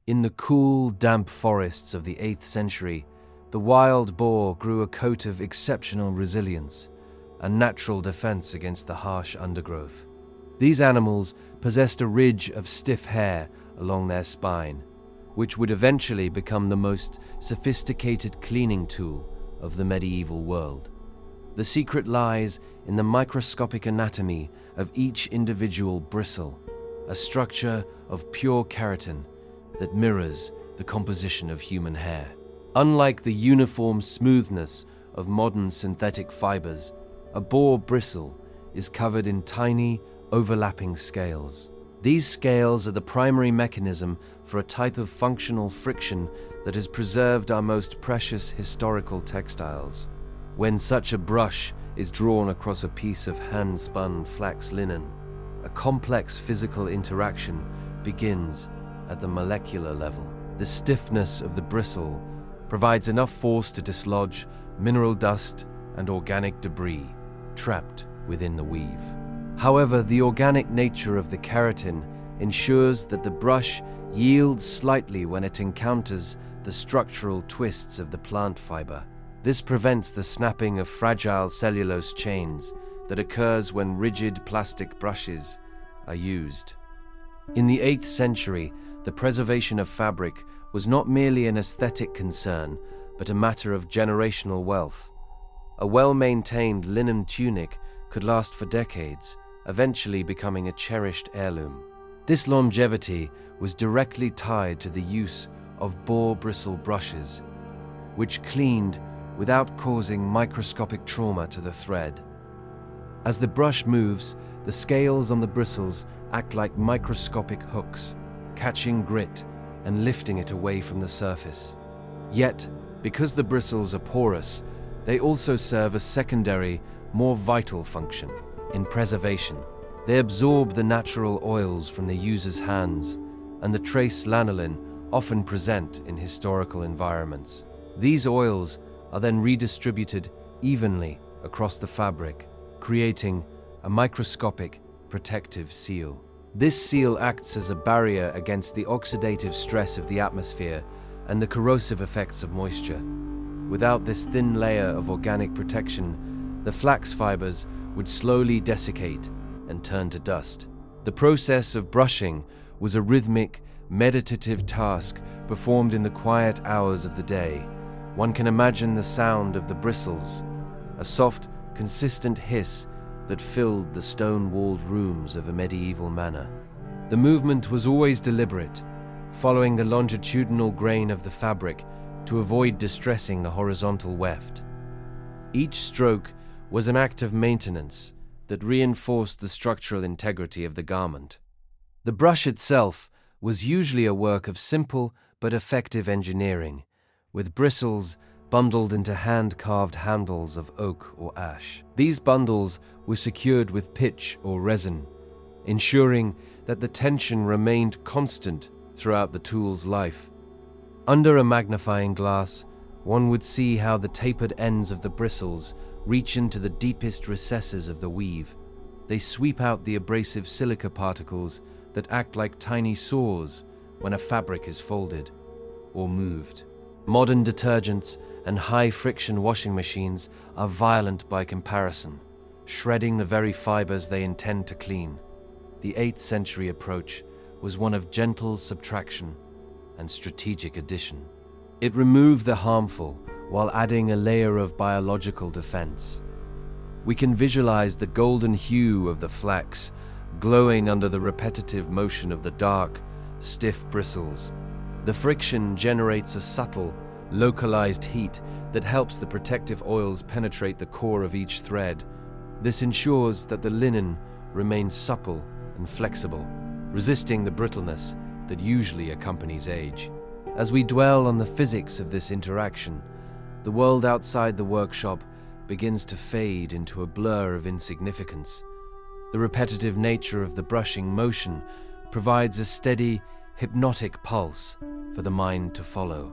In the cool, damp forests of the 8th century, the wild boar grew a coat of exceptional resilience, a natural defense against the harsh undergrowth. These animals possessed a ridge of stiff hair along their spine, which would eventually become the most sophisticated cleaning tool of the medieval world. The secret lies in the microscopic anatomy of each individual bristle, a structure of pure keratin that mirrors the composition of human hair. Unlike the uniform smoothness of modern synthetic fibers, a boar bristle is covered in tiny, overlapping scales. These scales are the primary mechanism for a type of functional friction that has preserved our most precious historical textiles. When such a brush is drawn across a piece of hand-spun flax linen, a complex physical interaction begins at the molecular level. The stiffness of the bristle provides enough force to dislodge mineral dust and organic debris trapped within the weave. However, the organic nature of the keratin ensures that the brush yields slightly when it encounters the structural twists of the plant fiber. This prevents the snapping of fragile cellulose chains that occurs when rigid plastic brushes are used. In the 8th century, the preservation of fabric was not merely an aesthetic concern, but a matter of generational wealth. A well-maintained linen tunic could last for decades, eventually becoming a cherished heirloom. This longevity was directly tied to the use of boar bristle brushes, which cleaned without causing microscopic trauma to the thread. As the brush moves, the scales on the bristles act like microscopic hooks, catching grit and lifting it away from the surface. Yet, because the bristles are porous, they also serve a secondary, more vital function in preservation. They absorb the natural oils from the user's hands and the trace lanolin often present in historical environments. These oils are then redistributed evenly across the fabric, creating a microscopic protective seal. This seal acts as a barrier against the oxidative stress of the atmosphere and the corrosive effects of moisture. Without this thin layer of organic protection, the flax fibers would slowly desiccate and turn to dust. The process of brushing was a rhythmic, meditative task performed in the quiet hours of the day. One can imagine the sound of the bristles, a soft, consistent hiss that filled the stone-walled rooms of a medieval manor. The movement was always deliberate, following the longitudinal grain of the fabric to avoid distressing the horizontal weft. Each stroke was an act of maintenance that reinforced the structural integrity of the garment. The brush itself was usually a work of simple but effective engineering, with bristles bundled into hand-carved handles of oak or ash. These bundles were secured with pitch or resin, ensuring that the tension remained constant throughout the tool's life. Under a magnifying glass, one would see how the tapered ends of the bristles reach into the deepest recesses of the weave. They sweep out the abrasive silica particles that act like tiny saws when a fabric is folded or moved. Modern detergents and high-friction washing machines are violent by comparison, shredding the very fibers they intend to clean. The 8th century approach was one of gentle subtraction and strategic addition. It removed the harmful while adding a layer of biological defense. We can visualize the golden hue of the flax glowing under the repetitive motion of the dark, stiff bristles. The friction generates a subtle, localized heat that helps the protective oils penetrate the core of each thread. This ensures that the linen remains supple and flexible, resisting the brittleness that usually accompanies age. As we dwell on the physics of this interaction, the world outside the workshop begins to fade into a blur of insignificance. The repetitive nature of the brushing motion provides a steady, hypnotic pulse for the mind to follow.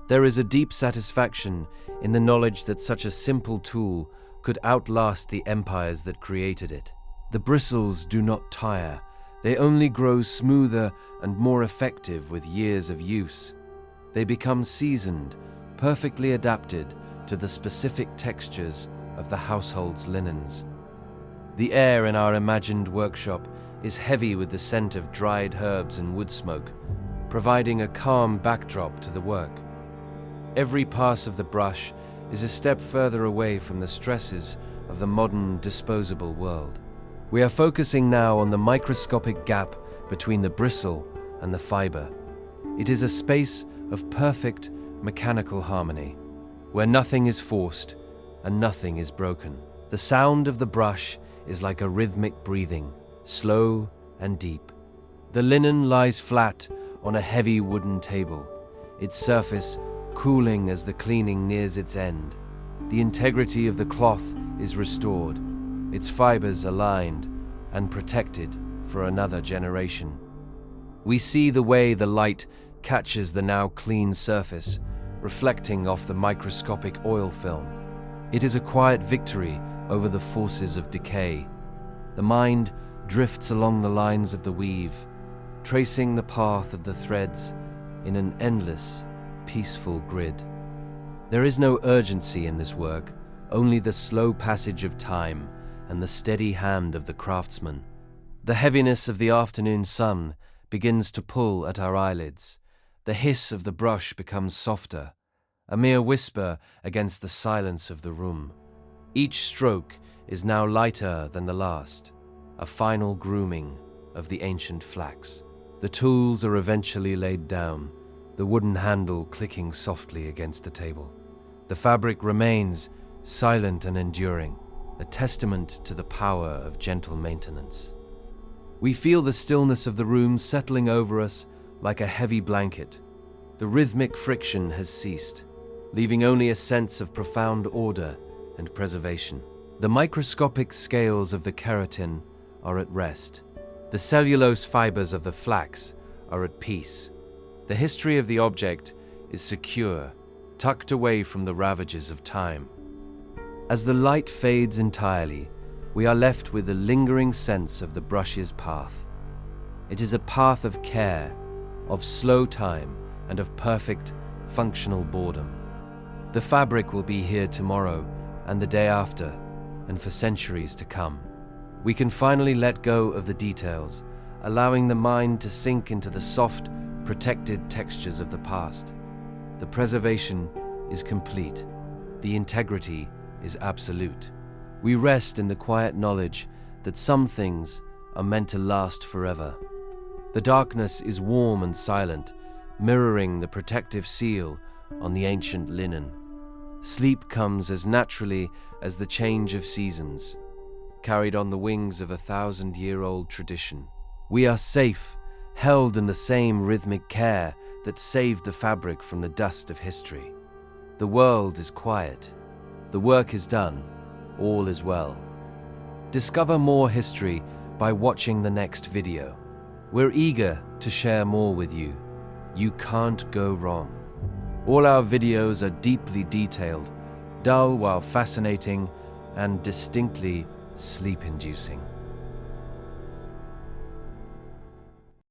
There is a deep satisfaction in the knowledge that such a simple tool could outlast the empires that created it. The bristles do not tire, They only grow smoother and more effective with years of use. They become seasoned, perfectly adapted to the specific textures of the household's linens. The air in our imagined workshop is heavy with the scent of dried herbs and wood smoke, providing a calm backdrop to the work. Every pass of the brush is a step further away from the stresses of the modern, disposable world. We are focusing now on the microscopic gap between the bristle and the fiber. It is a space of perfect mechanical harmony, where nothing is forced and nothing is broken. The sound of the brush is like a rhythmic breathing, slow and deep. The linen lies flat on a heavy wooden table, its surface cooling as the cleaning nears its end. The integrity of the cloth is restored, its fibers aligned and protected for another generation. We see the way the light catches the now clean surface, reflecting off the microscopic oil film. It is a quiet victory over the forces of decay. The mind drifts along the lines of the weave, tracing the path of the threads in an endless, peaceful grid. There is no urgency in this work, only the slow passage of time and the steady hand of the craftsman. The heaviness of the afternoon sun begins to pull at our eyelids. The hiss of the brush becomes softer, a mere whisper against the silence of the room. Each stroke is now lighter than the last, a final grooming of the ancient flax. The tools are eventually laid down, the wooden handle clicking softly against the table. The fabric remains silent and enduring, a testament to the power of gentle maintenance. We feel the stillness of the room settling over us like a heavy blanket. The rhythmic friction has ceased, leaving only a sense of profound order and preservation. The microscopic scales of the keratin are at rest. The cellulose fibers of the flax are at peace. The history of the object is secure, tucked away from the ravages of time. As the light fades entirely, we are left with a lingering sense of the brush's path. It is a path of care, of slow time, and of perfect, functional boredom. The fabric will be here tomorrow and the day after, and for centuries to come. We can finally let go of the details, allowing the mind to sink into the soft, protected textures of the past. The preservation is complete. The integrity is absolute. We rest in the quiet knowledge that some things are meant to last forever. The darkness is warm and silent, mirroring the protective seal on the ancient linen. Sleep comes as naturally as the change of seasons, carried on the wings of a 1,000-year-old tradition. We are safe, held in the same rhythmic care that saved the fabric from the dust of history. The world is quiet. The work is done. All is well. Discover more history by watching the next video. We're eager to share more with you. You can't go wrong. All our videos are deeply detailed, dull while fascinating, and distinctly sleep-inducing.